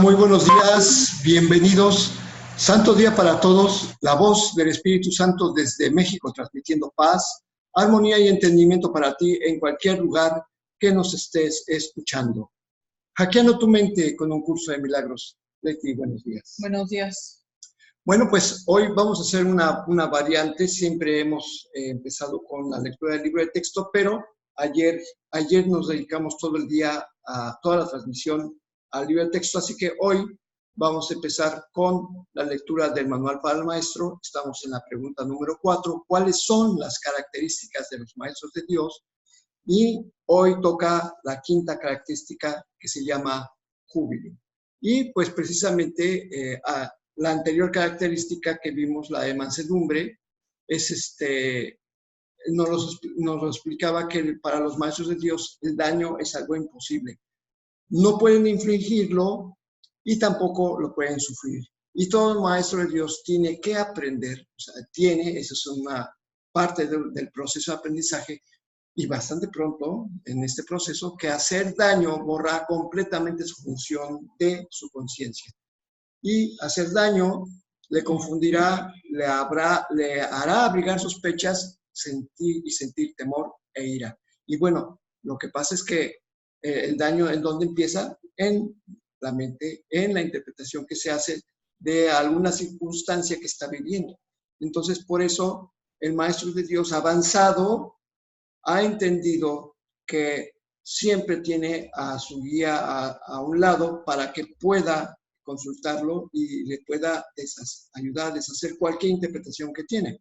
Muy buenos días, bienvenidos. Santo día para todos, la voz del Espíritu Santo desde México, transmitiendo paz, armonía y entendimiento para ti en cualquier lugar que nos estés escuchando. Hackeando tu mente con un curso de milagros. Leti, buenos días. Buenos días. Bueno, pues hoy vamos a hacer una variante. Siempre hemos empezado con la lectura del libro de texto, pero ayer nos dedicamos todo el día a toda la transmisión al libro de texto, así que hoy vamos a empezar con la lectura del manual para el maestro. Estamos en la pregunta número 4, ¿cuáles son las características de los maestros de Dios? Y hoy toca la quinta característica, que se llama júbilo. Y pues precisamente la anterior característica que vimos, la de mansedumbre, es nos lo explicaba que para los maestros de Dios el daño es algo imposible. No pueden infligirlo y tampoco lo pueden sufrir. Y todo maestro de Dios tiene que aprender, o sea, esa es una parte del proceso de aprendizaje, y bastante pronto en este proceso, que hacer daño borra completamente su función de su conciencia. Y hacer daño le confundirá, le hará abrigar sospechas, sentir temor e ira. Y bueno, lo que pasa es que el daño, ¿en dónde empieza? En la mente, en la interpretación que se hace de alguna circunstancia que está viviendo. Entonces, por eso, el maestro de Dios avanzado ha entendido que siempre tiene a su guía a un lado para que pueda consultarlo y le pueda ayudar a deshacer cualquier interpretación que tiene.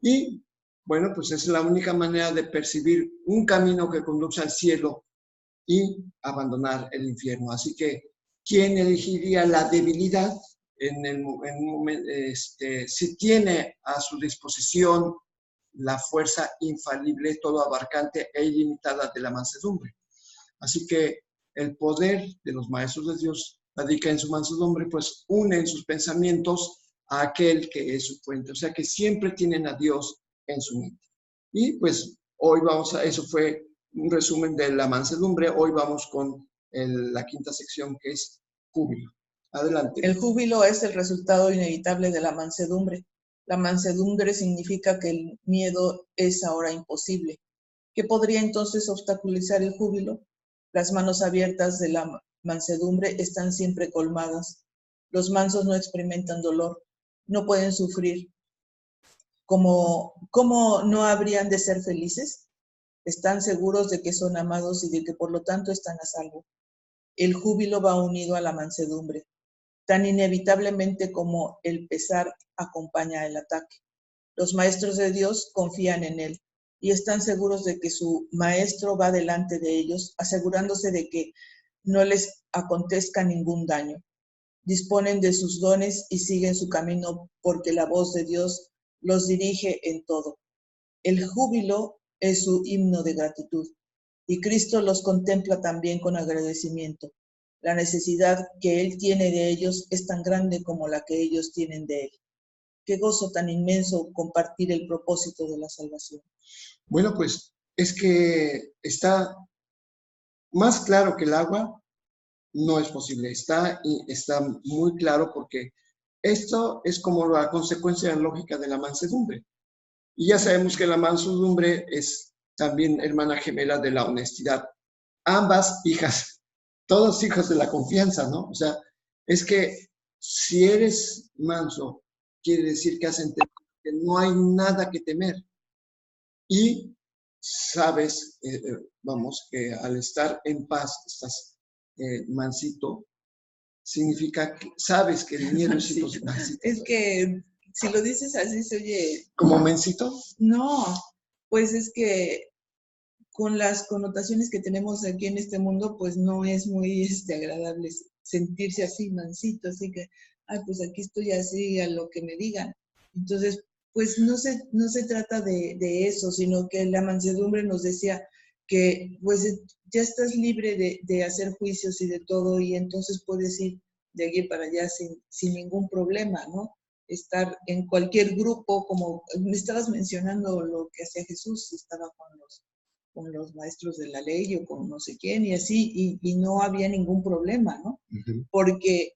Y bueno, pues es la única manera de percibir un camino que conduce al cielo y abandonar el infierno. Así que, ¿quién elegiría la debilidad si tiene a su disposición la fuerza infalible, todo abarcante e ilimitada de la mansedumbre? Así que el poder de los maestros de Dios radica en su mansedumbre, pues unen sus pensamientos a aquel que es su fuente. O sea que siempre tienen a Dios en su mente. Y pues hoy eso fue un resumen de la mansedumbre. Hoy vamos con la quinta sección, que es júbilo. Adelante. El júbilo es el resultado inevitable de la mansedumbre. La mansedumbre significa que el miedo es ahora imposible. ¿Qué podría entonces obstaculizar el júbilo? Las manos abiertas de la mansedumbre están siempre colmadas. Los mansos no experimentan dolor, no pueden sufrir. ¿Cómo no habrían de ser felices? Están seguros de que son amados y de que por lo tanto están a salvo. El júbilo va unido a la mansedumbre, tan inevitablemente como el pesar acompaña el ataque. Los maestros de Dios confían en Él y están seguros de que su maestro va delante de ellos, asegurándose de que no les acontezca ningún daño. Disponen de sus dones y siguen su camino porque la voz de Dios los dirige en todo. El júbilo es su himno de gratitud y Cristo los contempla también con agradecimiento. La necesidad que Él tiene de ellos es tan grande como la que ellos tienen de Él. Qué gozo tan inmenso compartir el propósito de la salvación. Bueno, pues es que está más claro que el agua, no es posible. Está muy claro, porque esto es como la consecuencia lógica de la mansedumbre. Y ya sabemos que la mansedumbre es también hermana gemela de la honestidad. Ambas hijas, todos hijos de la confianza, ¿no? O sea, es que si eres manso, quiere decir que has entendido que no hay nada que temer. Y sabes, que al estar en paz, estás mansito, significa que sabes que el miedo es imposible. Es que si lo dices así se oye... ¿Como mensito? No, pues es que con las connotaciones que tenemos aquí en este mundo, pues no es muy agradable sentirse así, mansito, así que ay, pues aquí estoy así a lo que me digan. Entonces, pues no se trata de eso, sino que la mansedumbre nos decía que pues ya estás libre de hacer juicios y de todo, y entonces puedes ir de aquí para allá sin ningún problema, ¿no? Estar en cualquier grupo, como me estabas mencionando lo que hacía Jesús, estaba con los maestros de la ley o con no sé quién y así, y no había ningún problema, ¿no? Porque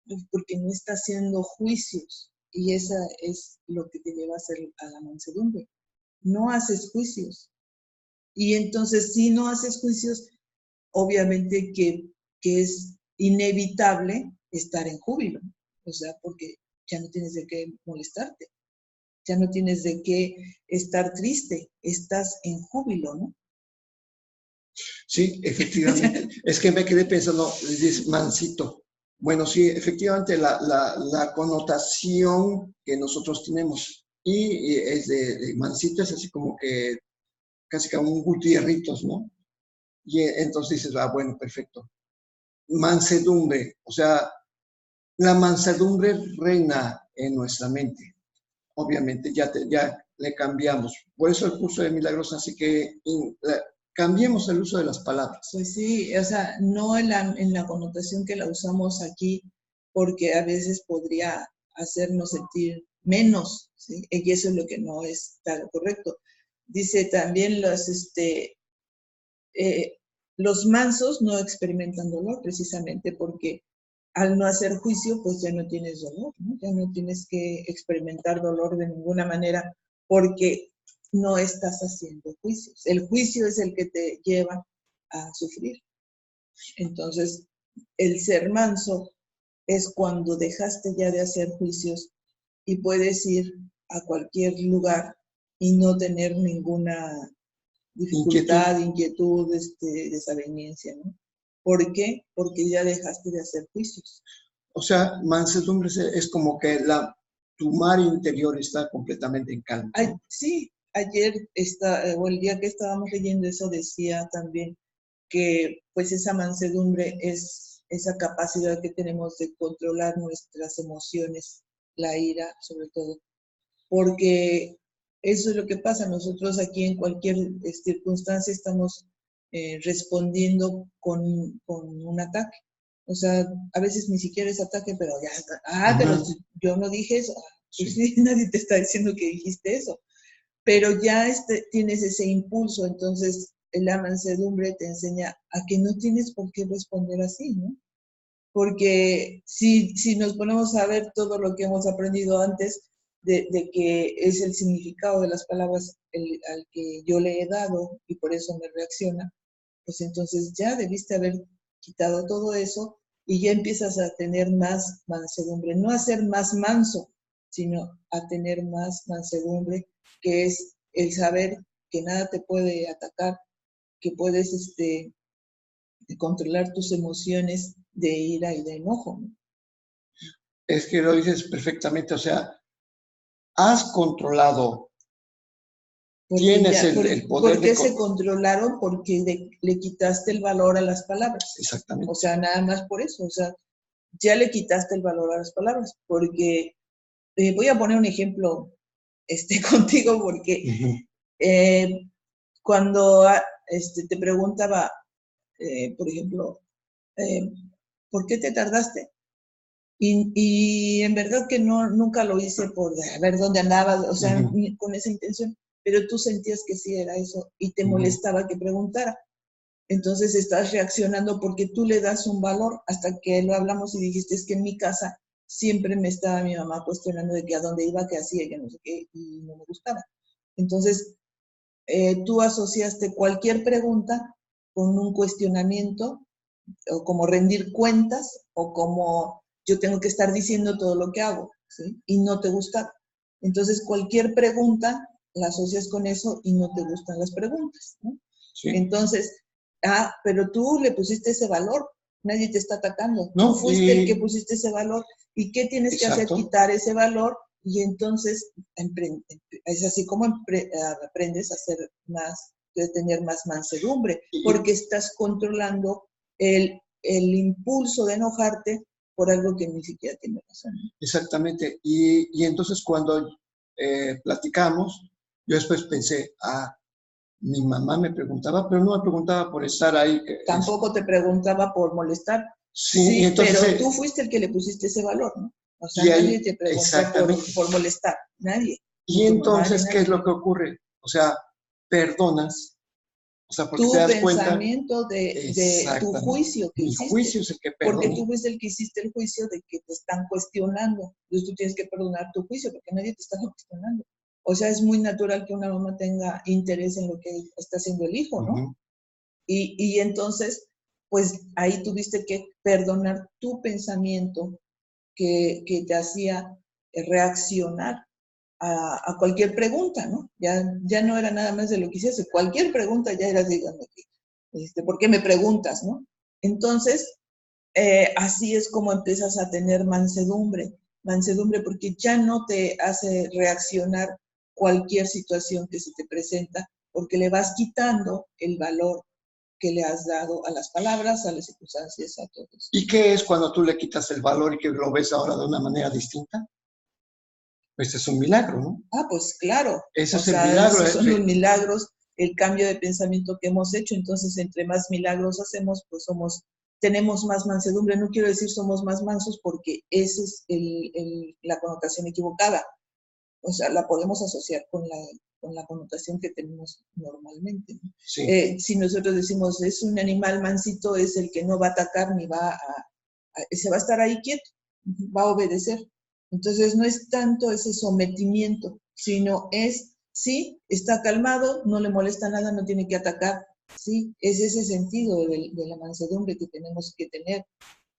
no está haciendo juicios, y esa es lo que te lleva a hacer a la mansedumbre. No haces juicios. Y entonces, si no haces juicios, obviamente que es inevitable estar en júbilo. O sea, porque ya no tienes de qué molestarte, ya no tienes de qué estar triste, estás en júbilo, ¿no? Sí, efectivamente. Es que me quedé pensando, dices mansito. Bueno, sí, efectivamente la connotación que nosotros tenemos y es de mansito, es así como que casi como un Gutierritos, ¿no? Y entonces dices, ah, bueno, perfecto. Mansedumbre, o sea, la mansedumbre reina en nuestra mente. Obviamente, ya le cambiamos. Por eso el curso de milagros, así que cambiemos el uso de las palabras. Pues sí, o sea, no en la connotación que la usamos aquí, porque a veces podría hacernos sentir menos, ¿sí? Y eso es lo que no está correcto. Dice también los mansos no experimentan dolor, precisamente porque al no hacer juicio, pues ya no tienes dolor, ¿no? Ya no tienes que experimentar dolor de ninguna manera, porque no estás haciendo juicios. El juicio es el que te lleva a sufrir. Entonces, el ser manso es cuando dejaste ya de hacer juicios y puedes ir a cualquier lugar y no tener ninguna dificultad, inquietud, desaveniencia, ¿no? ¿Por qué? Porque ya dejaste de hacer juicios. O sea, mansedumbre es como que tu mar interior está completamente en calma, ¿no? Sí, ayer, o el día que estábamos leyendo eso, decía también que pues esa mansedumbre es esa capacidad que tenemos de controlar nuestras emociones, la ira sobre todo, porque eso es lo que pasa. Nosotros aquí en cualquier circunstancia estamos respondiendo con un ataque. O sea, a veces ni siquiera es ataque, pero ya, pero yo no dije eso. Pues sí, nadie te está diciendo que dijiste eso. Pero ya tienes ese impulso, entonces la mansedumbre te enseña a que no tienes por qué responder así, ¿no? Porque si nos ponemos a ver todo lo que hemos aprendido antes, de que es el significado de las palabras al que yo le he dado y por eso me reacciona, pues entonces ya debiste haber quitado todo eso y ya empiezas a tener más mansedumbre, no a ser más manso, sino a tener más mansedumbre, que es el saber que nada te puede atacar, que puedes controlar tus emociones de ira y de enojo, ¿no? Es que lo dices perfectamente, o sea, has controlado, tienes el poder. ¿Por qué se controlaron? Porque le quitaste el valor a las palabras. Exactamente. O sea, nada más por eso, o sea, ya le quitaste el valor a las palabras, porque voy a poner un ejemplo contigo, porque cuando te preguntaba, por ejemplo, ¿por qué te tardaste? Y en verdad que nunca lo hice por ver dónde andabas, o sea, con esa intención, pero tú sentías que sí era eso y te molestaba que preguntara. Entonces estás reaccionando porque tú le das un valor, hasta que lo hablamos y dijiste, es que en mi casa siempre me estaba mi mamá cuestionando de que a dónde iba, qué hacía, que no sé qué, y no me gustaba. Entonces, tú asociaste cualquier pregunta con un cuestionamiento, o como rendir cuentas, o como yo tengo que estar diciendo todo lo que hago, ¿sí? Y no te gusta. Entonces, cualquier pregunta la asocias con eso y no te gustan las preguntas, ¿no? Sí. Entonces, pero tú le pusiste ese valor, nadie te está atacando. No, tú fuiste el que pusiste ese valor. ¿Y qué tienes que hacer? Quitar ese valor, y entonces es así como aprendes a hacer más, a tener más mansedumbre, porque estás controlando el impulso de enojarte por algo que ni siquiera tiene razón. Exactamente. Y entonces cuando platicamos, yo después pensé, mi mamá me preguntaba, pero no me preguntaba por estar ahí. Tampoco te preguntaba por molestar. Sí, Sí, y entonces, pero tú fuiste el que le pusiste ese valor, ¿no? O sea, y nadie ahí, te preguntó por molestar, nadie. Y Ni tu mamá, ni entonces, ¿qué nadie. es lo que ocurre? O sea, perdonas, o sea, porque te Tu das cuenta, pensamiento de tu exactamente, juicio que mi hiciste. juicio es el que Porque perdona. tú fuiste el que hiciste el juicio de que te están cuestionando. Entonces tú tienes que perdonar tu juicio porque nadie te está cuestionando. O sea, es muy natural que una mamá tenga interés en lo que está haciendo el hijo, ¿no? Uh-huh. Y entonces, pues ahí tuviste que perdonar tu pensamiento que te hacía reaccionar a cualquier pregunta, ¿no? Ya no era nada más de lo que hiciese. Cualquier pregunta ya era, dígame, ¿por qué me preguntas, no? Entonces, así es como empiezas a tener mansedumbre porque ya no te hace reaccionar cualquier situación que se te presenta, porque le vas quitando el valor que le has dado a las palabras, a las circunstancias, a todos. ¿Y qué es cuando tú le quitas el valor y que lo ves ahora de una manera distinta? Pues es un milagro, ¿no? Pues claro. Ese o es el sea, milagro. Esos son los milagros, el cambio de pensamiento que hemos hecho. Entonces, entre más milagros hacemos, pues tenemos más mansedumbre. No quiero decir somos más mansos porque esa es la connotación equivocada. O sea, la podemos asociar con la connotación que tenemos normalmente, ¿no? Sí. Si nosotros decimos es un animal mansito, es el que no va a atacar ni se va a estar ahí quieto, va a obedecer. Entonces no es tanto ese sometimiento, sino sí, está calmado, no le molesta nada, no tiene que atacar. Sí, es ese sentido de la mansedumbre que tenemos que tener,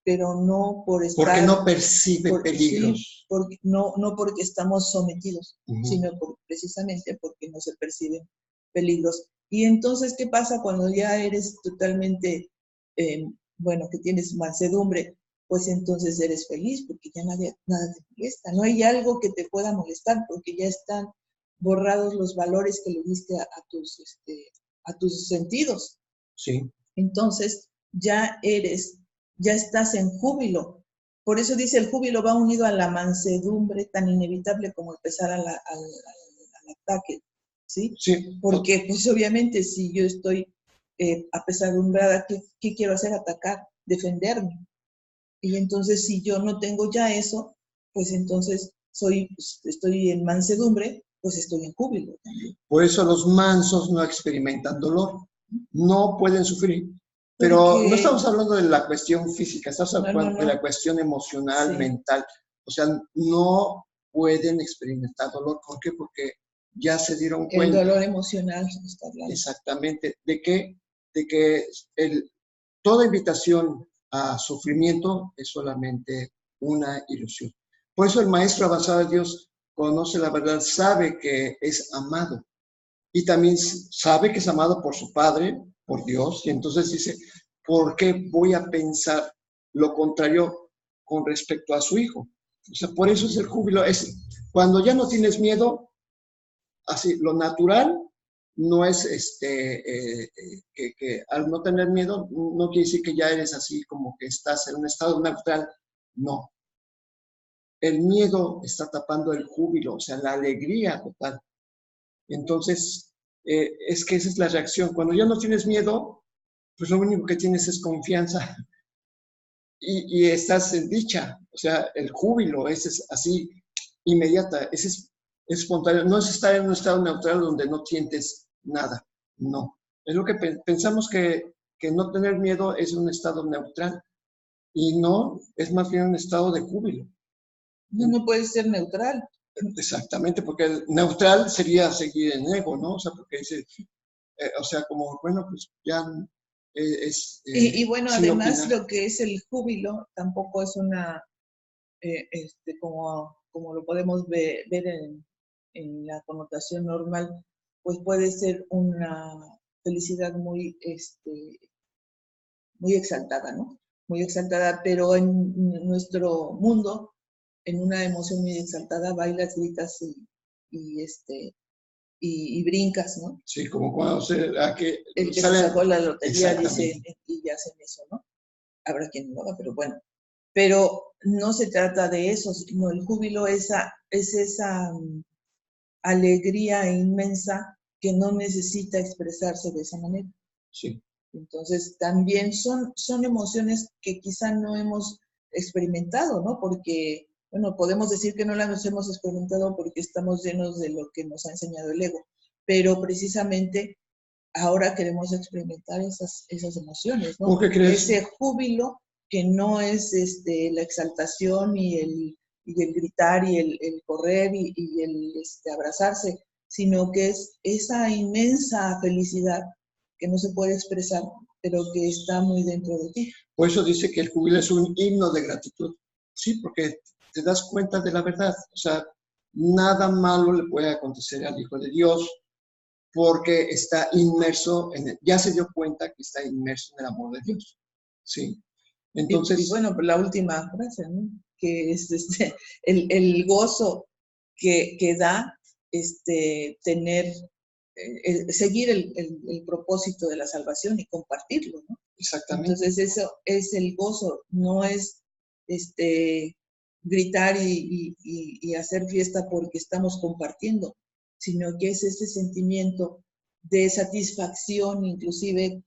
pero no por estar... Porque no percibe peligros. Sí, no porque estamos sometidos, sino precisamente porque no se perciben peligros. Y entonces, ¿qué pasa cuando ya eres totalmente, que tienes mansedumbre? Pues entonces eres feliz porque ya nada te molesta. No hay algo que te pueda molestar porque ya están borrados los valores que le diste a tus sentidos. Sí. Entonces, ya estás en júbilo. Por eso dice, el júbilo va unido a la mansedumbre tan inevitable como empezar al ataque, ¿sí? Sí. Porque, pues obviamente, si yo estoy apesadumbrada, ¿qué quiero hacer? Atacar, defenderme. Y entonces, si yo no tengo ya eso, pues entonces estoy en mansedumbre, pues estoy en júbilo también. Por eso los mansos no experimentan dolor, no pueden sufrir. Pero no estamos hablando de la cuestión física, estamos hablando de la cuestión emocional, mental. O sea, no pueden experimentar dolor. ¿Por qué? Porque ya se dieron cuenta. El dolor emocional se está hablando. Exactamente. De que toda invitación a sufrimiento es solamente una ilusión. Por eso el maestro avanzado de Dios conoce la verdad, sabe que es amado. Y también sabe que es amado por su Padre, por Dios, y entonces dice, ¿por qué voy a pensar lo contrario con respecto a su Hijo? O sea, por eso es el júbilo. Cuando ya no tienes miedo, así, lo natural no es que al no tener miedo, no quiere decir que ya eres así como que estás en un estado neutral. No. El miedo está tapando el júbilo, o sea, la alegría total. Entonces, es que esa es la reacción. Cuando ya no tienes miedo, pues lo único que tienes es confianza y estás en dicha. O sea, el júbilo, ese es así, inmediata, ese es espontáneo. No es estar en un estado neutral donde no sientes nada. No. Es lo que pensamos que no tener miedo es un estado neutral. Y no, es más bien un estado de júbilo. No puede ser neutral. Exactamente, porque el neutral sería seguir en ego, ¿no? O sea, porque dice, o sea, como, bueno, pues ya es... y bueno, además lo que es el júbilo tampoco es como lo podemos ver en la connotación normal, pues puede ser una felicidad muy exaltada, ¿no? Muy exaltada, pero en nuestro mundo, en una emoción muy exaltada, bailas, gritas y brincas, ¿no? Sí, como cuando el que se sacó la lotería dice, y ya hacen eso, ¿no? Habrá quien no lo haga, pero bueno. Pero no se trata de eso, sino el júbilo es esa alegría inmensa que no necesita expresarse de esa manera. Sí. Entonces, también son emociones que quizá no hemos experimentado, ¿no? Porque, bueno, podemos decir que no las hemos experimentado porque estamos llenos de lo que nos ha enseñado el ego, pero precisamente ahora queremos experimentar esas emociones, ¿no? ¿Cómo que crees? Ese júbilo que no es la exaltación y el gritar y el correr y el abrazarse, sino que es esa inmensa felicidad que no se puede expresar, pero que está muy dentro de ti. Por eso dice que el júbilo es un himno de gratitud. Sí, porque te das cuenta de la verdad. O sea, nada malo le puede acontecer al Hijo de Dios porque está inmerso ya se dio cuenta que está inmerso en el amor de Dios. Sí. Entonces. Y bueno, pues la última frase, ¿no? Que es el gozo que da tener, seguir el propósito de la salvación y compartirlo, ¿no? Exactamente. Entonces eso es el gozo, no es gritar y hacer fiesta porque estamos compartiendo, sino que es ese sentimiento de satisfacción. Inclusive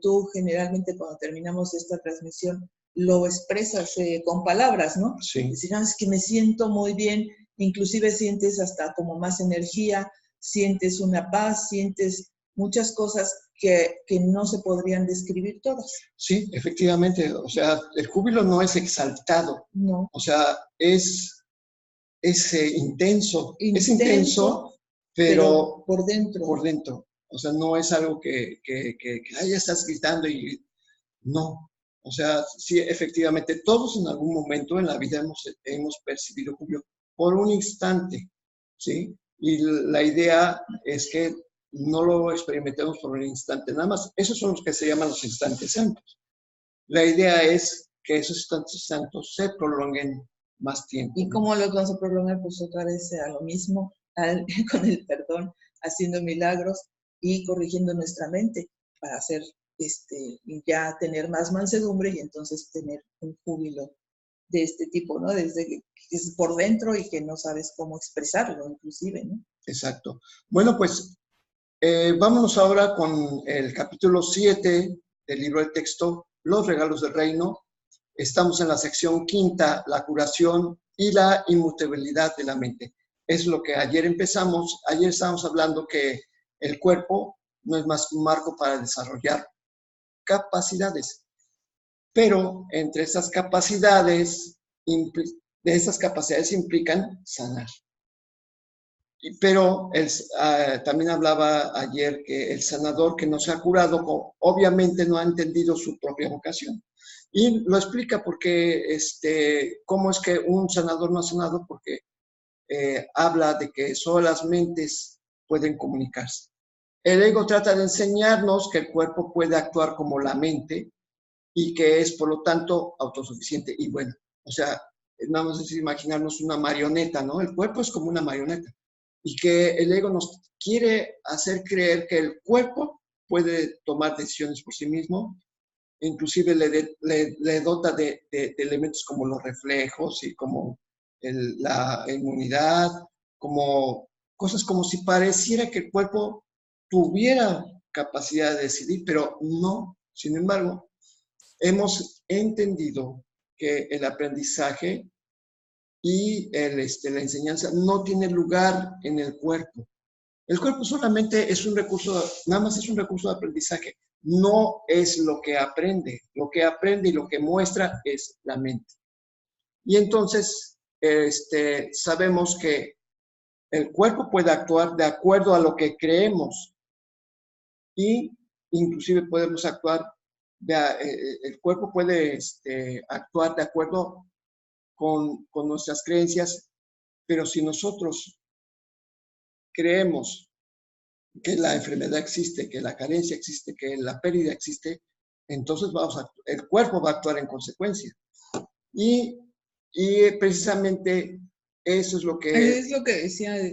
tú generalmente cuando terminamos esta transmisión lo expresas con palabras, ¿no? Sí. Decir, es que me siento muy bien, inclusive sientes hasta como más energía, sientes una paz, sientes muchas cosas que no se podrían describir todas. Sí, efectivamente. O sea, el júbilo no es exaltado. No. O sea, es intenso. Es intenso, pero por dentro. Por dentro. O sea, no es algo que ya estás gritando y no. O sea, sí, efectivamente, todos en algún momento en la vida hemos percibido júbilo por un instante, ¿sí? Y la idea es que no lo experimentemos por un instante, nada más. Esos son los que se llaman los instantes santos. La idea es que esos instantes santos se prolonguen más tiempo. ¿Y cómo los vamos a prolongar? Pues otra vez a lo mismo, con el perdón, haciendo milagros y corrigiendo nuestra mente para hacer, ya tener más mansedumbre y entonces tener un júbilo de este tipo, ¿no? Desde que es por dentro y que no sabes cómo expresarlo, inclusive, ¿no? Exacto. Bueno, pues vámonos ahora con el capítulo 7 del libro de texto, Los regalos del reino. Estamos en la sección quinta, la curación y la inmutabilidad de la mente. Es lo que ayer empezamos. Ayer estábamos hablando que el cuerpo no es más que un marco para desarrollar capacidades. Pero entre esas capacidades, implican sanar. Pero también hablaba ayer que el sanador que no se ha curado, obviamente no ha entendido su propia vocación. Y lo explica porque, cómo es que un sanador no ha sanado, porque habla de que solo las mentes pueden comunicarse. El ego trata de enseñarnos que el cuerpo puede actuar como la mente y que es, por lo tanto, autosuficiente. Y bueno, o sea, nada más es imaginarnos una marioneta, ¿no? El cuerpo es como una marioneta. Y que el ego nos quiere hacer creer que el cuerpo puede tomar decisiones por sí mismo, inclusive le dota de elementos como los reflejos y como la inmunidad, como cosas como si pareciera que el cuerpo tuviera capacidad de decidir, pero no. Sin embargo, hemos entendido que el aprendizaje y la enseñanza no tiene lugar en el cuerpo. El cuerpo solamente es un recurso, nada más es un recurso de aprendizaje. No es lo que aprende. Lo que aprende y lo que muestra es la mente. Y entonces, sabemos que el cuerpo puede actuar de acuerdo a lo que creemos y inclusive podemos actuar, el cuerpo puede actuar de acuerdo con nuestras creencias, pero si nosotros creemos que la enfermedad existe, que la carencia existe, que la pérdida existe, entonces el cuerpo va a actuar en consecuencia. Y precisamente eso es lo que... Es lo que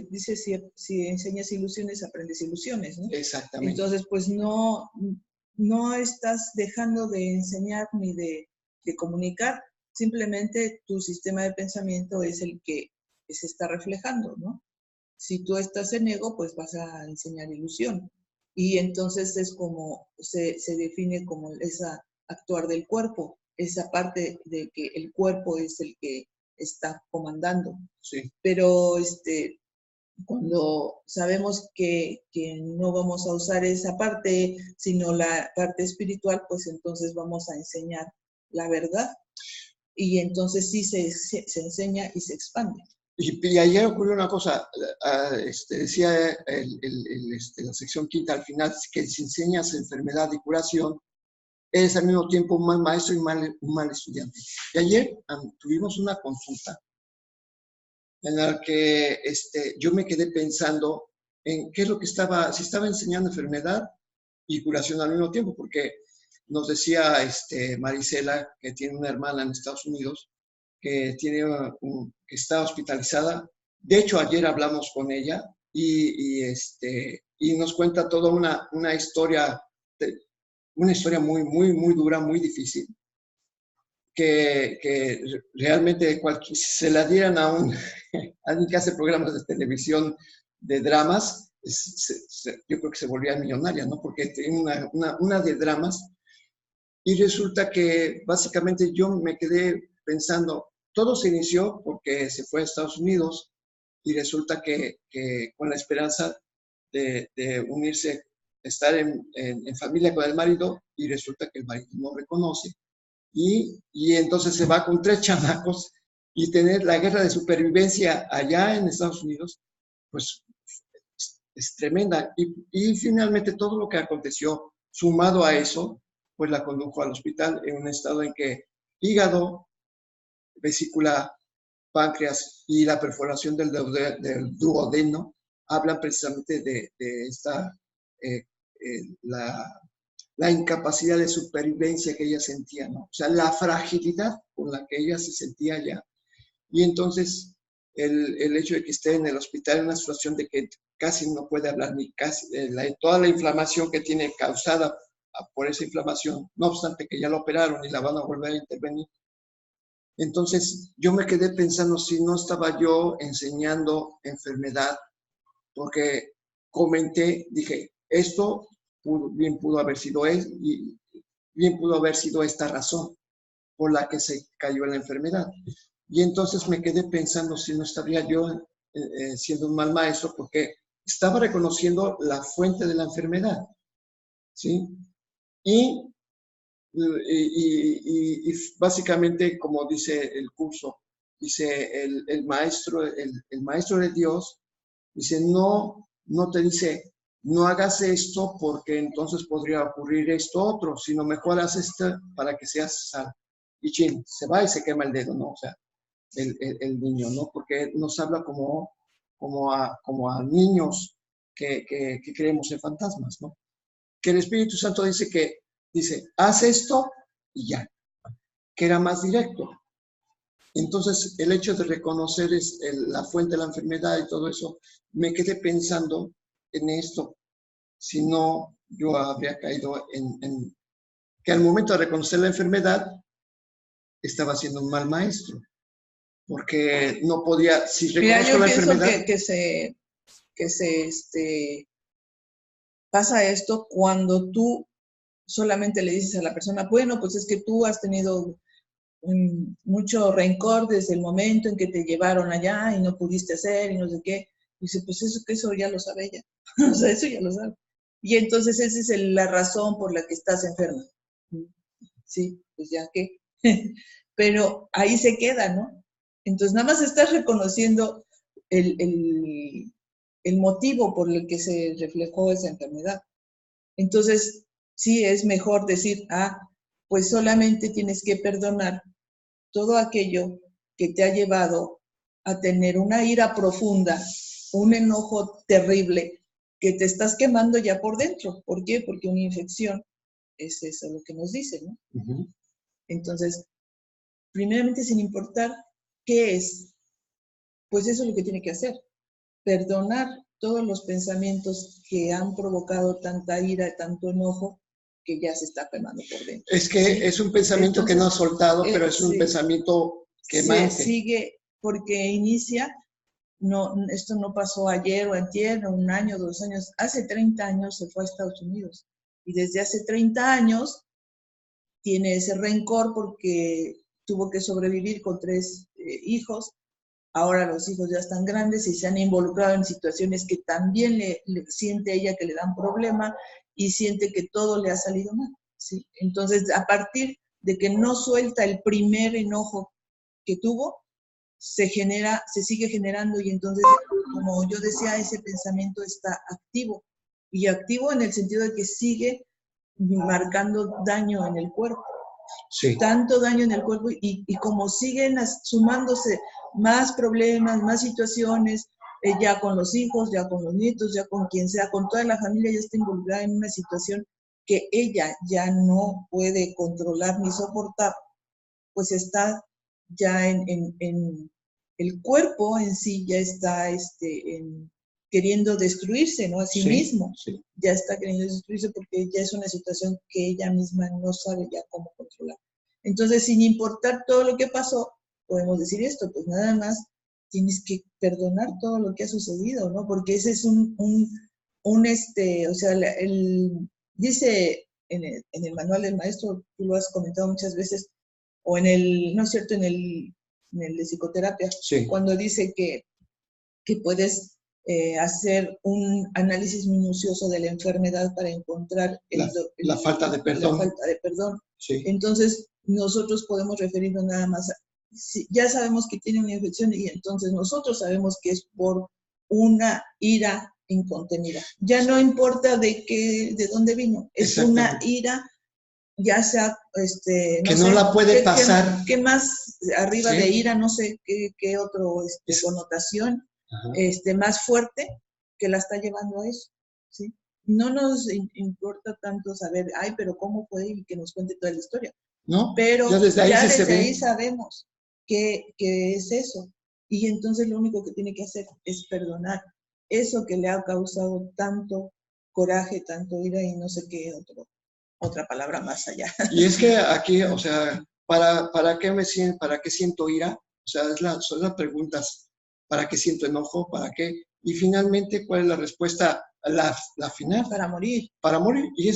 dice, si enseñas ilusiones, aprendes ilusiones, ¿no? Exactamente. Entonces, pues no estás dejando de enseñar ni de comunicar, simplemente tu sistema de pensamiento es el que se está reflejando, ¿no? Si tú estás en ego, pues vas a enseñar ilusión. Y entonces es como, se define como esa actuar del cuerpo, esa parte de que el cuerpo es el que está comandando. Sí. Pero cuando sabemos que no vamos a usar esa parte, sino la parte espiritual, pues entonces vamos a enseñar la verdad. Y entonces sí se enseña y se expande. Y ayer ocurrió una cosa, decía la sección quinta al final, que si enseñas enfermedad y curación, eres al mismo tiempo un mal maestro y un mal estudiante. Y ayer tuvimos una consulta en la que yo me quedé pensando en qué es lo que si estaba enseñando enfermedad y curación al mismo tiempo, porque nos decía Marisela, que tiene una hermana en Estados Unidos, que está hospitalizada. De hecho, ayer hablamos con ella y nos cuenta toda una historia, muy, muy, muy dura, muy difícil, que realmente si se la dieran a alguien que hace programas de televisión de dramas, yo creo que se volvía millonaria, ¿no? Porque tiene una de dramas. Y resulta que básicamente yo me quedé pensando, todo se inició porque se fue a Estados Unidos y resulta que con la esperanza de unirse, estar en familia con el marido, y resulta que el marido no reconoce. Y entonces se va con 3 chamacos, y tener la guerra de supervivencia allá en Estados Unidos, pues es tremenda. Y finalmente todo lo que aconteció, sumado a eso, pues la condujo al hospital en un estado en que hígado, vesícula, páncreas y la perforación del duodeno hablan precisamente de esta, la incapacidad de supervivencia que ella sentía, ¿no? O sea, la fragilidad con la que ella se sentía ya. Y entonces el hecho de que esté en el hospital en una situación de que casi no puede hablar, ni casi, toda la inflamación que tiene causada por esa inflamación, no obstante que ya la operaron y la van a volver a intervenir. Entonces yo me quedé pensando si no estaba yo enseñando enfermedad, porque comenté, dije, esto bien pudo haber sido y bien pudo haber sido esta razón por la que se cayó en la enfermedad. Y entonces me quedé pensando si no estaría yo siendo un mal maestro, porque estaba reconociendo la fuente de la enfermedad, ¿sí? Y básicamente, como dice el curso, dice el maestro de Dios, dice, no te dice, no hagas esto porque entonces podría ocurrir esto otro, sino mejor haz esto para que seas salvo. Y chin, se va y se quema el dedo, ¿no? O sea, el niño, ¿no? Porque nos habla como a niños que creemos en fantasmas, ¿no? Que el Espíritu Santo dice, haz esto y ya, que era más directo. Entonces, el hecho de reconocer la fuente de la enfermedad y todo eso, me quedé pensando en esto. Si no, yo habría caído en que al momento de reconocer la enfermedad, estaba siendo un mal maestro, porque no podía, si reconozco la enfermedad... Mira, yo pienso que se pasa esto cuando tú solamente le dices a la persona, bueno, pues es que tú has tenido mucho rencor desde el momento en que te llevaron allá y no pudiste hacer y no sé qué. Y dice, pues eso ya lo sabe ella. O sea, eso ya lo sabe. Y entonces esa es la razón por la que estás enferma. Sí, pues ya que. Pero ahí se queda, ¿no? Entonces nada más estás reconociendo el motivo por el que se reflejó esa enfermedad. Entonces, sí es mejor decir, pues solamente tienes que perdonar todo aquello que te ha llevado a tener una ira profunda, un enojo terrible, que te estás quemando ya por dentro. ¿Por qué? Porque una infección es eso lo que nos dice, ¿no? Uh-huh. Entonces, primeramente, sin importar qué es, pues eso es lo que tiene que hacer. Perdonar todos los pensamientos que han provocado tanta ira, tanto enojo, que ya se está quemando por dentro. Es que ¿sí? es un pensamiento entonces, que no ha soltado, pero es un sí, pensamiento quemante. Se sigue, porque inicia, no, esto no pasó ayer o antier, o un año, 2 años, hace 30 años se fue a Estados Unidos. Y desde hace 30 años tiene ese rencor porque tuvo que sobrevivir con 3 hijos. Ahora los hijos ya están grandes y se han involucrado en situaciones que también le siente ella que le dan problema y siente que todo le ha salido mal, ¿sí? Entonces, a partir de que no suelta el primer enojo que tuvo, se sigue generando y entonces, como yo decía, ese pensamiento está activo. Y activo en el sentido de que sigue marcando daño en el cuerpo. Sí. Tanto daño en el cuerpo y como siguen sumándose más problemas, más situaciones, ya con los hijos, ya con los nietos, ya con quien sea, con toda la familia ya está involucrada en una situación que ella ya no puede controlar ni soportar, pues está ya en el cuerpo en sí ya está queriendo destruirse, ¿no? A sí mismo. Sí. Ya está queriendo destruirse porque ya es una situación que ella misma no sabe ya cómo controlar. Entonces, sin importar todo lo que pasó, podemos decir esto, pues nada más tienes que perdonar todo lo que ha sucedido, ¿no? Porque ese es o sea, dice en el manual del maestro, tú lo has comentado muchas veces, o no es cierto, en el de psicoterapia, sí. Cuando dice que puedes hacer un análisis minucioso de la enfermedad para encontrar la falta de perdón. La falta de perdón. Sí. Entonces, nosotros podemos referirnos nada más a, ya sabemos que tiene una infección y entonces nosotros sabemos que es por una ira incontenida. Ya no importa de dónde vino, es una ira, ya sea, que no la puede pasar. ¿Qué más arriba sí. de ira? No sé qué otro connotación más fuerte que la está llevando a eso, ¿sí? No nos importa tanto saber, pero ¿cómo fue? Y que nos cuente toda la historia. No, pero ya desde ahí sabemos que es eso. Y entonces lo único que tiene que hacer es perdonar eso que le ha causado tanto coraje, tanto ira y no sé qué otra palabra más allá. Y es que aquí, o sea, ¿para qué siento ira? O sea, son las preguntas. ¿Para qué siento enojo? ¿Para qué? Y finalmente, ¿cuál es la respuesta? La final. Para morir. Para morir. Y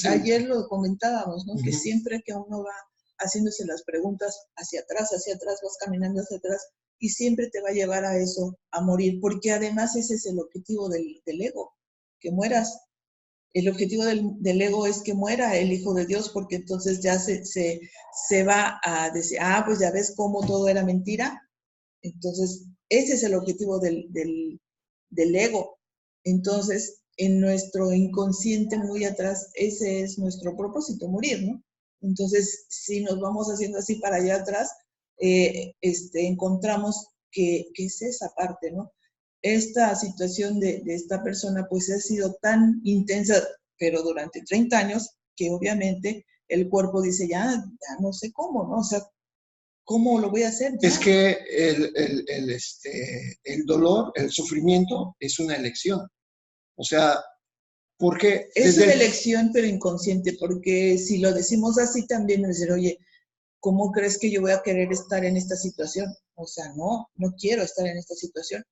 ayer lo comentábamos, ¿no? Que siempre que uno va haciéndose las preguntas hacia atrás, vas caminando hacia atrás, y siempre te va a llevar a eso, a morir, porque además ese es el objetivo del ego, que mueras. El objetivo del ego es que muera el Hijo de Dios, porque entonces ya se va a decir, pues ya ves cómo todo era mentira. Entonces, ese es el objetivo del ego. Entonces, en nuestro inconsciente muy atrás, ese es nuestro propósito, morir, ¿no? Entonces, si nos vamos haciendo así para allá atrás, encontramos que es esa parte, ¿no? Esta situación de esta persona pues ha sido tan intensa, pero durante 30 años, que obviamente el cuerpo dice, ya no sé cómo, ¿no? O sea, ¿cómo lo voy a hacer? Es que el dolor, el sufrimiento es una elección. O sea, porque... Es una elección, pero inconsciente, porque si lo decimos así también nos dicen, oye, ¿cómo crees que yo voy a querer estar en esta situación? O sea, no quiero estar en esta situación.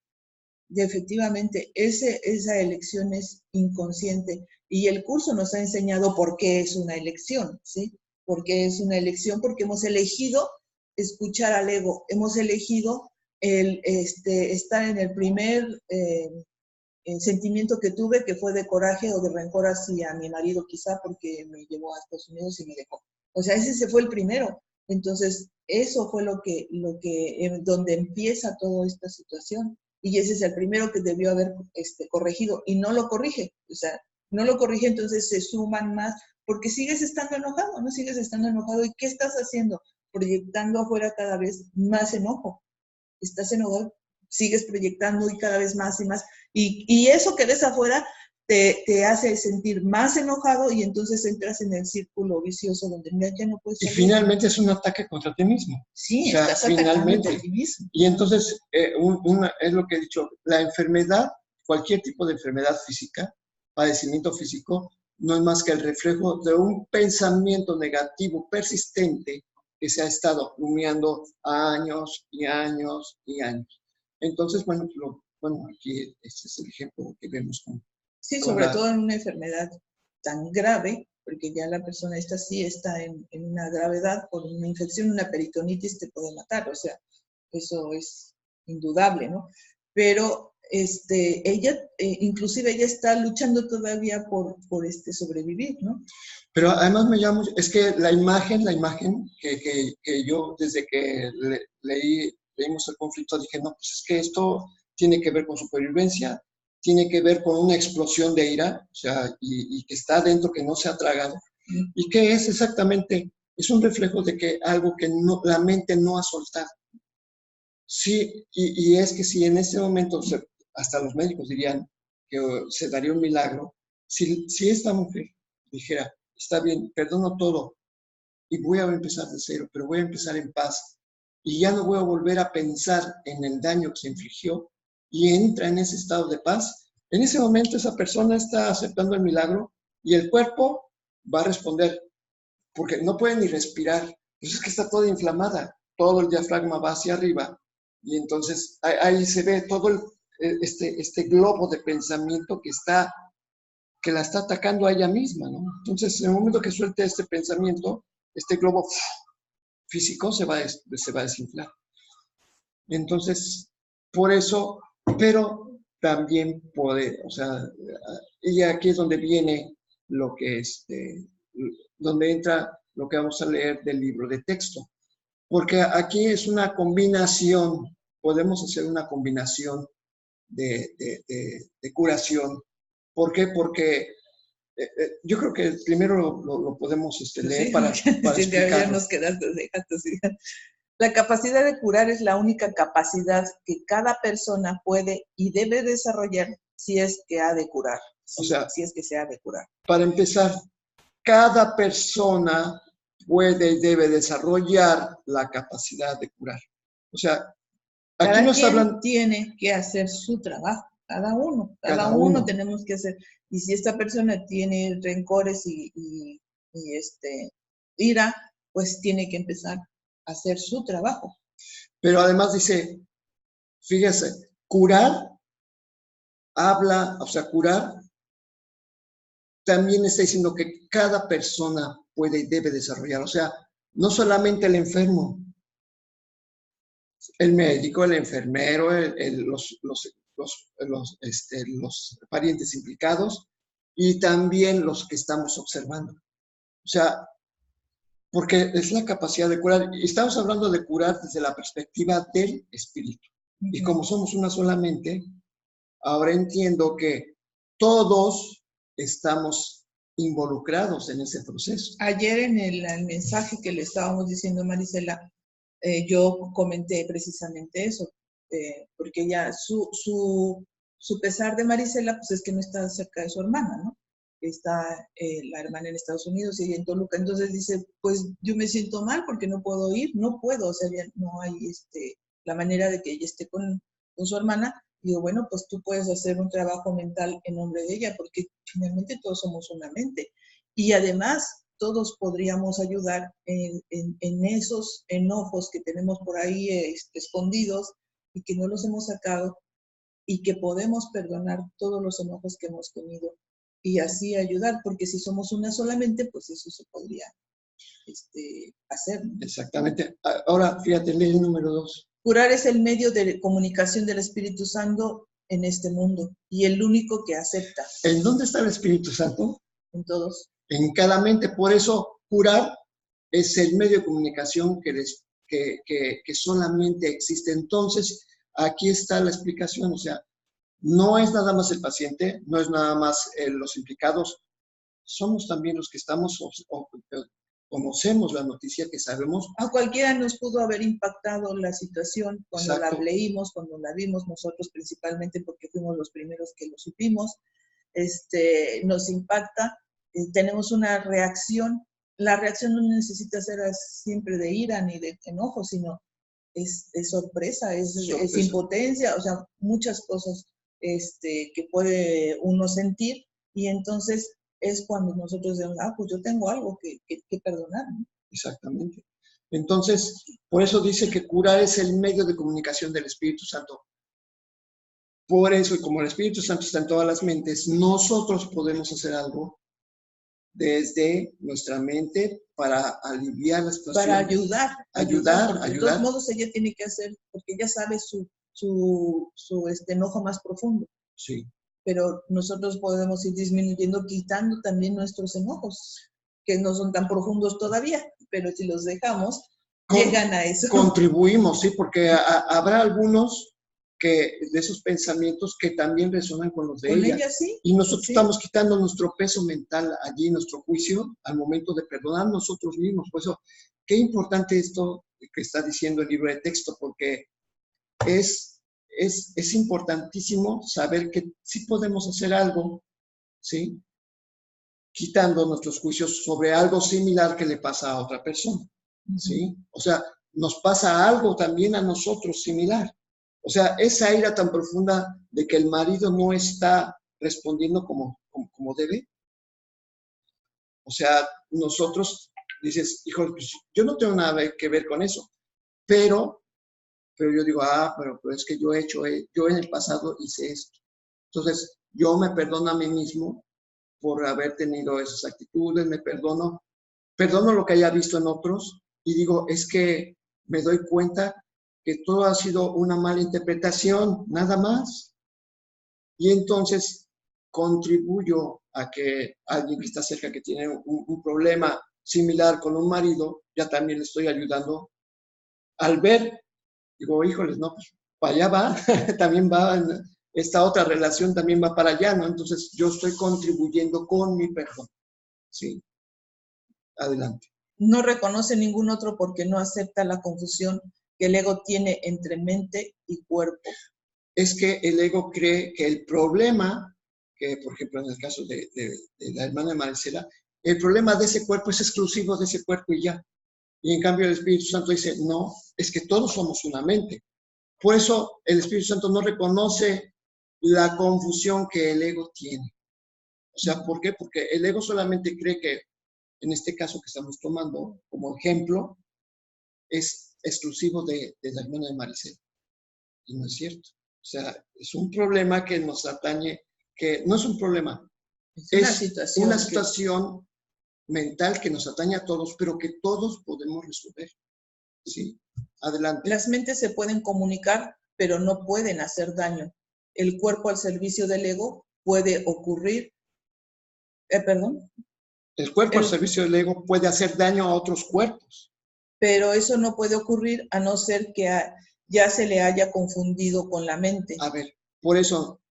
Y efectivamente, esa elección es inconsciente. Y el curso nos ha enseñado por qué es una elección, ¿sí? Porque es una elección, porque hemos elegido escuchar al ego, hemos elegido estar en el primer sentimiento que tuve, que fue de coraje o de rencor hacia mi marido, quizá porque me llevó a Estados Unidos y me dejó. O sea, ese fue el primero. Entonces, eso fue donde empieza toda esta situación. Y ese es el primero que debió haber corregido, y no lo corrige. O sea, no lo corrige, entonces se suman más, porque sigues estando enojado, ¿no? Sigues estando enojado. ¿Y qué estás haciendo? Proyectando afuera cada vez más enojo. Estás enojado, sigues proyectando y cada vez más y más. Y eso que ves afuera te hace sentir más enojado y entonces entras en el círculo vicioso donde ya no puedes salir. Y finalmente es un ataque contra ti mismo. Sí, o sea, estás finalmente a ti mismo. Y entonces, es lo que he dicho, la enfermedad, cualquier tipo de enfermedad física, padecimiento físico, no es más que el reflejo de un pensamiento negativo persistente que se ha estado rumiando años y años y años. Entonces, bueno, aquí este es el ejemplo que vemos Sí, sobre todo en una enfermedad tan grave, porque ya la persona esta sí está en una gravedad, por una infección, una peritonitis te puede matar, o sea, eso es indudable, ¿no? Pero ella, inclusive ella está luchando todavía por sobrevivir, ¿no? Pero además me llama, es que la imagen que yo desde que leímos el conflicto dije, no, pues es que esto tiene que ver con supervivencia, tiene que ver con una explosión de ira, o sea, y que está dentro, que no se ha tragado, y que es exactamente, es un reflejo de que algo que no, la mente no ha soltado. Sí, y es que si en ese momento, hasta los médicos dirían que se daría un milagro, si esta mujer dijera, está bien, perdono todo y voy a empezar de cero, pero voy a empezar en paz y ya no voy a volver a pensar en el daño que se infligió y entra en ese estado de paz, en ese momento esa persona está aceptando el milagro y el cuerpo va a responder, porque no puede ni respirar, pues es que está toda inflamada, todo el diafragma va hacia arriba y entonces ahí se ve todo este globo de pensamiento que la está atacando a ella misma, ¿no? Entonces, en el momento que suelte este pensamiento, este globo físico se va a desinflar. Entonces, por eso, pero también puede, o sea, y aquí es donde viene lo que donde entra lo que vamos a leer del libro de texto. Porque aquí es una combinación, podemos hacer una combinación de curación. ¿Por qué? Porque yo creo que primero lo podemos leer sí, para sí, explicarlo. ya nos dejaste, sí. La capacidad de curar es la única capacidad que cada persona puede y debe desarrollar si es que ha de curar, si es que se ha de curar. Para empezar, cada persona puede y debe desarrollar la capacidad de curar. O sea, aquí cada no está quien hablando... tiene que hacer su trabajo, cada uno tenemos que hacer. Y si esta persona tiene rencores y ira, pues tiene que empezar a hacer su trabajo. Pero además dice, fíjese, curar habla, o sea, curar también está diciendo que cada persona puede y debe desarrollar. O sea, no solamente el enfermo, el médico, el enfermero, los parientes implicados y también los que estamos observando. O sea, porque es la capacidad de curar. Y estamos hablando de curar desde la perspectiva del espíritu. Y como somos una sola mente, ahora entiendo que todos estamos involucrados en ese proceso. Ayer en el mensaje que le estábamos diciendo a Marisela, yo comenté precisamente eso, porque ella, su pesar de Marisela, pues es que no está cerca de su hermana, ¿no? Está la hermana en Estados Unidos y ella en Toluca, entonces dice, pues yo me siento mal porque no puedo ir, no puedo, o sea, no hay la manera de que ella esté con su hermana. Digo, bueno, pues tú puedes hacer un trabajo mental en nombre de ella, porque finalmente todos somos una mente. Y además, todos podríamos ayudar en esos enojos que tenemos por ahí escondidos y que no los hemos sacado y que podemos perdonar todos los enojos que hemos tenido y así ayudar, porque si somos una solamente, pues eso se podría hacer, ¿no? Exactamente. Ahora, fíjate, ley número 2. Curar es el medio de comunicación del Espíritu Santo en este mundo y el único que acepta. ¿En dónde está el Espíritu Santo? En todos. En cada mente. Por eso, curar es el medio de comunicación que solamente existe. Entonces, aquí está la explicación. O sea, no es nada más el paciente, no es nada más los implicados, somos también los que estamos, conocemos la noticia, que sabemos. A cualquiera nos pudo haber impactado la situación cuando Exacto. la leímos, cuando la vimos nosotros principalmente porque fuimos los primeros que lo supimos. Nos impacta, tenemos una reacción. La reacción no necesita ser siempre de ira ni de enojo, sino es sorpresa, es impotencia, o sea, muchas cosas que puede uno sentir y entonces es cuando nosotros decimos, pues yo tengo algo que perdonar, ¿no? Exactamente. Entonces, por eso dice que curar es el medio de comunicación del Espíritu Santo. Por eso, y como el Espíritu Santo está en todas las mentes, nosotros podemos hacer algo desde nuestra mente para aliviar la situación. Para ayudar. Porque de todos modos ella tiene que hacer, porque ella sabe su enojo más profundo. Sí. Pero nosotros podemos ir disminuyendo, quitando también nuestros enojos, que no son tan profundos todavía, pero si los dejamos, llegan a eso. Contribuimos, sí, porque habrá algunos de esos pensamientos que también resuenan con los de ella. Ella sí. Y nosotros estamos quitando nuestro peso mental allí, nuestro juicio, al momento de perdonar nosotros mismos. Por eso, qué importante esto que está diciendo el libro de texto, porque es importantísimo saber que sí podemos hacer algo, ¿sí? Quitando nuestros juicios sobre algo similar que le pasa a otra persona, ¿sí? O sea, nos pasa algo también a nosotros similar. O sea, esa ira tan profunda de que el marido no está respondiendo como debe. O sea, nosotros dices, hijo, pues, yo no tengo nada que ver con eso, pero yo digo, pero es que yo en el pasado hice esto. Entonces, yo me perdono a mí mismo por haber tenido esas actitudes, me perdono lo que haya visto en otros y digo, es que me doy cuenta que todo ha sido una mala interpretación, nada más. Y entonces contribuyo a que alguien que está cerca, que tiene un problema similar con un marido, ya también le estoy ayudando. Al ver, digo, híjoles, no, pues para allá va, también va, esta otra relación también va para allá, ¿no? Entonces yo estoy contribuyendo con mi perdón. Sí. Adelante. No reconoce ningún otro porque no acepta la confusión que el ego tiene entre mente y cuerpo. Es que el ego cree que el problema, que por ejemplo en el caso de la hermana de Maricela, el problema de ese cuerpo es exclusivo de ese cuerpo y ya. Y en cambio el Espíritu Santo dice, no, es que todos somos una mente. Por eso el Espíritu Santo no reconoce la confusión que el ego tiene. O sea, ¿por qué? Porque el ego solamente cree que, en este caso que estamos tomando como ejemplo, es exclusivo de la hermana de Maricela. Y no es cierto. O sea, es un problema que nos atañe, que no es un problema, es una situación mental que nos atañe a todos, pero que todos podemos resolver. Sí, adelante. Las mentes se pueden comunicar, pero no pueden hacer daño. El cuerpo al servicio del ego puede ocurrir, El cuerpo al servicio del ego puede hacer daño a otros cuerpos. Pero eso no puede ocurrir a no ser que ya se le haya confundido con la mente. A ver, por eso,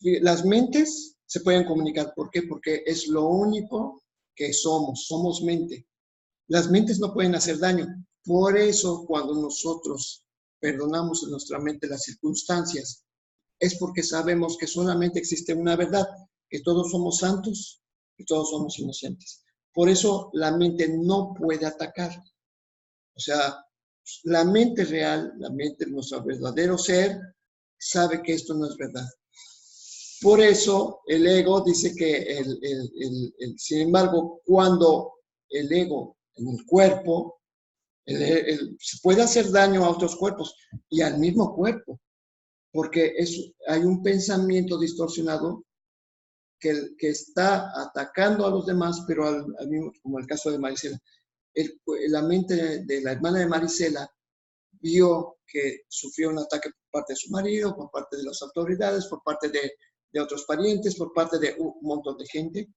las mentes se pueden comunicar. ¿Por qué? Porque es lo único que somos mente. Las mentes no pueden hacer daño. Por eso, cuando nosotros perdonamos en nuestra mente las circunstancias, es porque sabemos que solamente existe una verdad, que todos somos santos y todos somos inocentes. Por eso la mente no puede atacar. O sea, la mente real, la mente de nuestro verdadero ser, sabe que esto no es verdad. Por eso el ego dice que, sin embargo, cuando el ego en el cuerpo, se puede hacer daño a otros cuerpos y al mismo cuerpo, porque hay un pensamiento distorsionado que está atacando a los demás, pero al mismo, como el caso de Maricela. La mente de la hermana de Maricela vio que sufrió un ataque por parte de su marido, por parte de las autoridades, por parte de otros parientes, por parte de un montón de gente.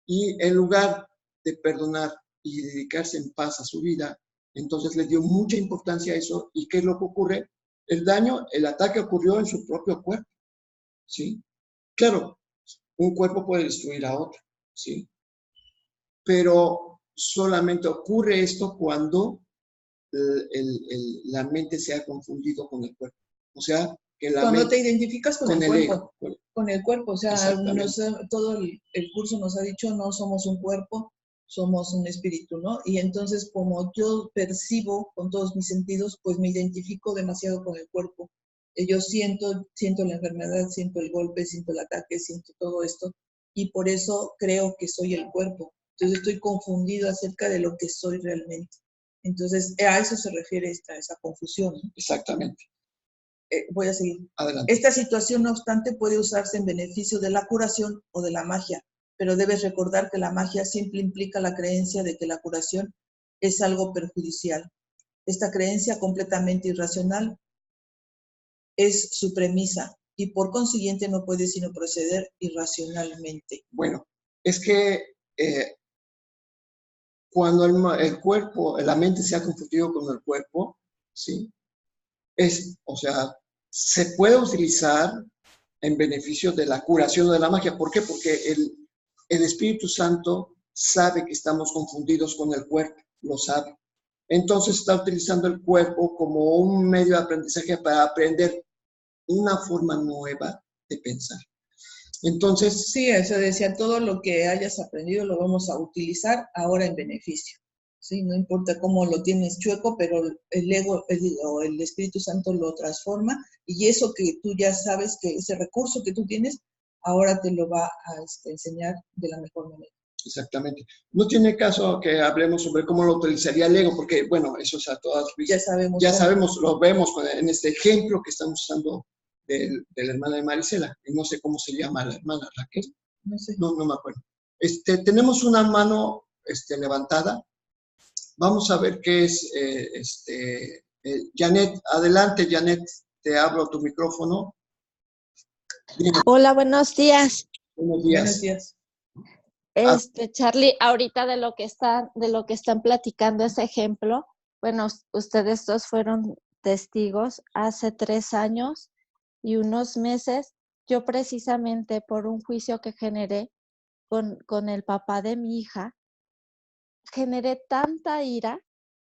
Y en lugar de perdonar y dedicarse en paz a su vida, entonces le dio mucha importancia a eso. ¿Y qué es lo que ocurre? El ataque ocurrió en su propio cuerpo, ¿sí? Claro, un cuerpo puede destruir a otro, ¿sí? Pero solamente ocurre esto cuando la mente se ha confundido con el cuerpo. O sea, que la cuando mente, te identificas con el cuerpo, ego. Con el cuerpo, o sea, todo el curso nos ha dicho, no somos un cuerpo, somos un espíritu, ¿no? Y entonces, como yo percibo con todos mis sentidos, pues me identifico demasiado con el cuerpo. Yo siento la enfermedad, siento el golpe, siento el ataque, siento todo esto, y por eso creo que soy el cuerpo. Entonces estoy confundido acerca de lo que soy realmente. Entonces a eso se refiere esa confusión, ¿no? Exactamente. Voy a seguir. Adelante. Esta situación, no obstante, puede usarse en beneficio de la curación o de la magia, pero debes recordar que la magia siempre implica la creencia de que la curación es algo perjudicial. Esta creencia completamente irracional es su premisa y por consiguiente no puede sino proceder irracionalmente. Bueno, es que cuando el cuerpo, la mente se ha confundido con el cuerpo, ¿sí? O sea, se puede utilizar en beneficio de la curación o de la magia. ¿Por qué? Porque el Espíritu Santo sabe que estamos confundidos con el cuerpo, lo sabe. Entonces está utilizando el cuerpo como un medio de aprendizaje para aprender una forma nueva de pensar. Entonces... Sí, eso decía, todo lo que hayas aprendido lo vamos a utilizar ahora en beneficio. Sí, no importa cómo lo tienes chueco, pero el ego o el Espíritu Santo lo transforma y eso que tú ya sabes, que ese recurso que tú tienes, ahora te lo va a enseñar de la mejor manera. Exactamente. No tiene caso que hablemos sobre cómo lo utilizaría el ego, porque, bueno, eso es a todas vistas. Ya sabemos, lo vemos en este ejemplo que estamos usando de la hermana de Marisela. No sé cómo se llama la hermana, Raquel. No sé. No me acuerdo. Tenemos una mano levantada. Vamos a ver qué es Janet. Adelante, Janet. Te abro tu micrófono. Dime. Hola, buenos días. Buenos días. Buenos días. Charlie, ahorita de lo que están platicando ese ejemplo, bueno, ustedes dos fueron testigos hace 3 años y unos meses. Yo precisamente por un juicio que generé con el papá de mi hija, generé tanta ira,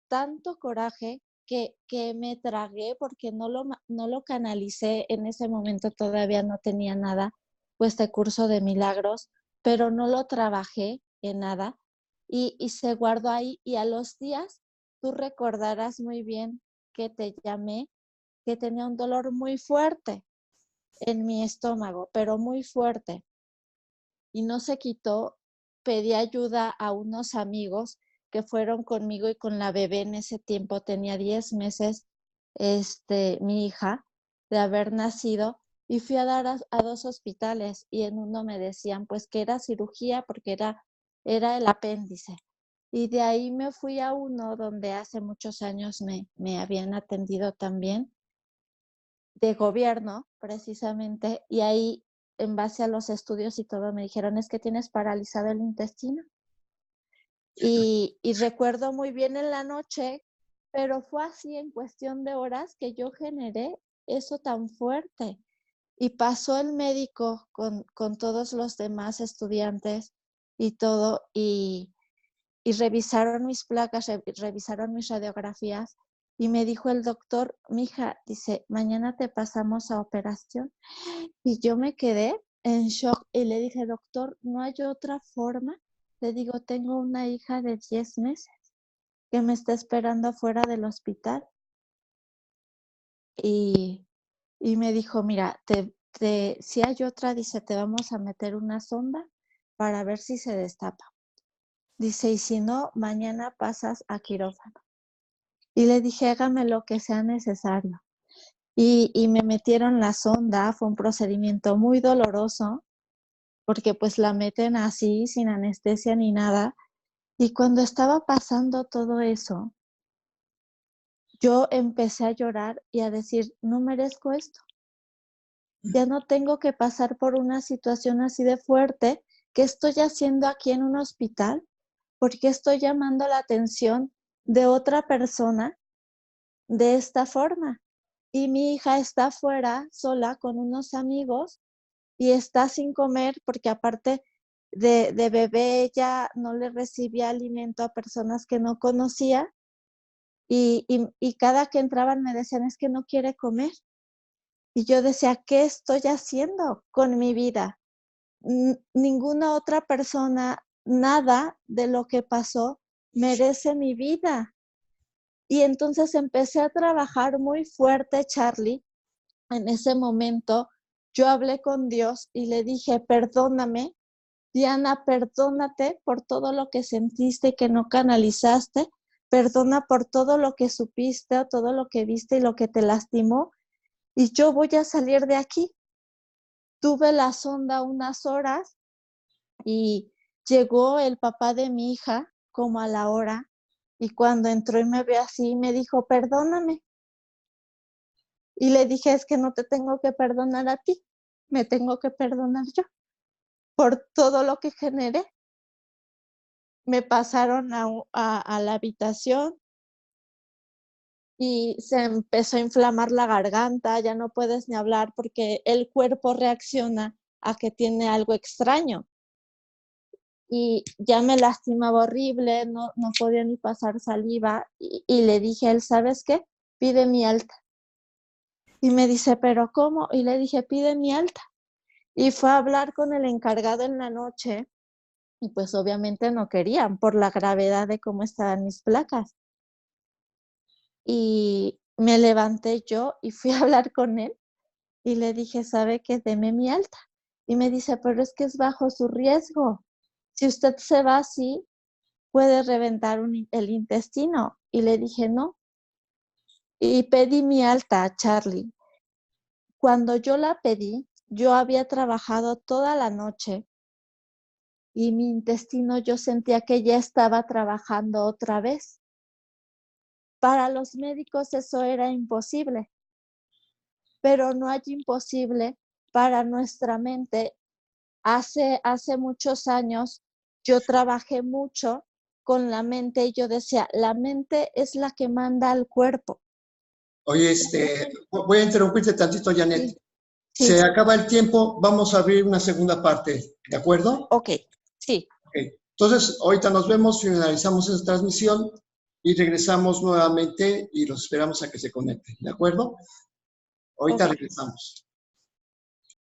tanto coraje que me tragué porque no lo canalicé en ese momento, todavía no tenía nada, pues de curso de milagros, pero no lo trabajé en nada y se guardó ahí y a los días tú recordarás muy bien que te llamé, que tenía un dolor muy fuerte en mi estómago, pero muy fuerte y no se quitó. Pedí ayuda a unos amigos que fueron conmigo y con la bebé. En ese tiempo tenía 10 meses mi hija de haber nacido y fui a dar a 2 hospitales y en uno me decían pues que era cirugía porque era el apéndice y de ahí me fui a uno donde hace muchos años me habían atendido también de gobierno precisamente y ahí en base a los estudios y todo me dijeron es que tienes paralizado el intestino. Y recuerdo muy bien en la noche, pero fue así en cuestión de horas que yo generé eso tan fuerte. Y pasó el médico con todos los demás estudiantes y todo, y revisaron mis placas, revisaron mis radiografías, y me dijo el doctor, mija, dice, mañana te pasamos a operación. Y yo me quedé en shock y le dije, doctor, ¿no hay otra forma? Le digo, tengo una hija de 10 meses que me está esperando afuera del hospital. Y me dijo, mira, si hay otra, dice, te vamos a meter una sonda para ver si se destapa. Dice, y si no, mañana pasas a quirófano. Y le dije, hágame lo que sea necesario. Y me metieron la sonda, fue un procedimiento muy doloroso, porque pues la meten así, sin anestesia ni nada. Y cuando estaba pasando todo eso, yo empecé a llorar y a decir, no merezco esto. Ya no tengo que pasar por una situación así de fuerte. ¿Qué estoy haciendo aquí en un hospital? ¿Por qué estoy llamando la atención de otra persona de esta forma? Y mi hija está afuera sola con unos amigos y está sin comer porque aparte de bebé ella no le recibía alimento a personas que no conocía y cada que entraban me decían es que no quiere comer. Y yo decía, ¿qué estoy haciendo con mi vida? Ninguna otra persona, nada de lo que pasó merece mi vida. Y entonces empecé a trabajar muy fuerte, Charlie. En ese momento yo hablé con Dios y le dije, perdóname Diana, perdónate por todo lo que sentiste y que no canalizaste. Perdona por todo lo que supiste o todo lo que viste y lo que te lastimó. Y yo voy a salir de aquí. Tuve la sonda unas horas y llegó el papá de mi hija como a la hora. Y cuando entró y me vio así, me dijo, perdóname. Y le dije, es que no te tengo que perdonar a ti, me tengo que perdonar yo por todo lo que generé. Me pasaron a la habitación y se empezó a inflamar la garganta, ya no puedes ni hablar porque el cuerpo reacciona a que tiene algo extraño. Y ya me lastimaba horrible, no podía ni pasar saliva. Y le dije a él, ¿sabes qué? Pide mi alta. Y me dice, ¿pero cómo? Y le dije, pide mi alta. Y fue a hablar con el encargado en la noche y pues obviamente no querían por la gravedad de cómo estaban mis placas. Y me levanté yo y fui a hablar con él y le dije, ¿sabe qué? Deme mi alta. Y me dice, pero es que es bajo su riesgo. Si usted se va así, puede reventar el intestino. Y le dije, no. Y pedí mi alta a Charlie. Cuando yo la pedí, yo había trabajado toda la noche y mi intestino yo sentía que ya estaba trabajando otra vez. Para los médicos eso era imposible, pero no hay imposible para nuestra mente. Hace muchos años yo trabajé mucho con la mente y yo decía, la mente es la que manda al cuerpo. Oye, voy a interrumpirte tantito, Janet. Sí, sí. Se acaba el tiempo, vamos a abrir una segunda parte, ¿de acuerdo? Ok, sí. Okay. Entonces, ahorita nos vemos, finalizamos esta transmisión y regresamos nuevamente y los esperamos a que se conecten, ¿de acuerdo? Ahorita regresamos.